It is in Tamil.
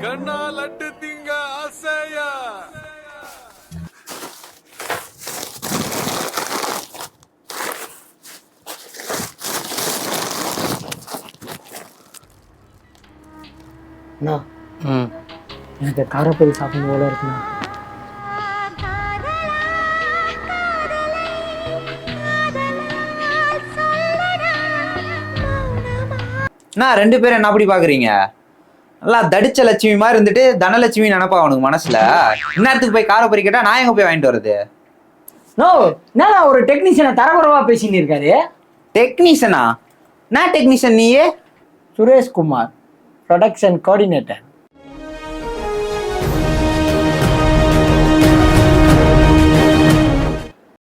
கண்ணா லட்டு திங்க ஆசையா. அண்ணா எனக்கு காரப்பொரி சாப்பிடும் போல இருக்குண்ணா. நான் 2 பேரும் என்ன அப்படி பாக்குறீங்க? நல்லா தடிச்ச லட்சுமி மாதிரி இருந்துட்டு தனலட்சுமி நினைப்பா அவனுக்கு மனசுல. இந்நேரத்துக்கு போய் காரப்பொரி கேட்டா நான் எங்க போய் வாங்கிட்டு வர்றது? நோ என்னண்ணா ஒரு டெக்னீஷியனை தரக்குறவா பேசின்னு இருக்காரு. டெக்னீஷியனா? நான் டெக்னீஷியன் நீயே? Sureshkumar production coordinator.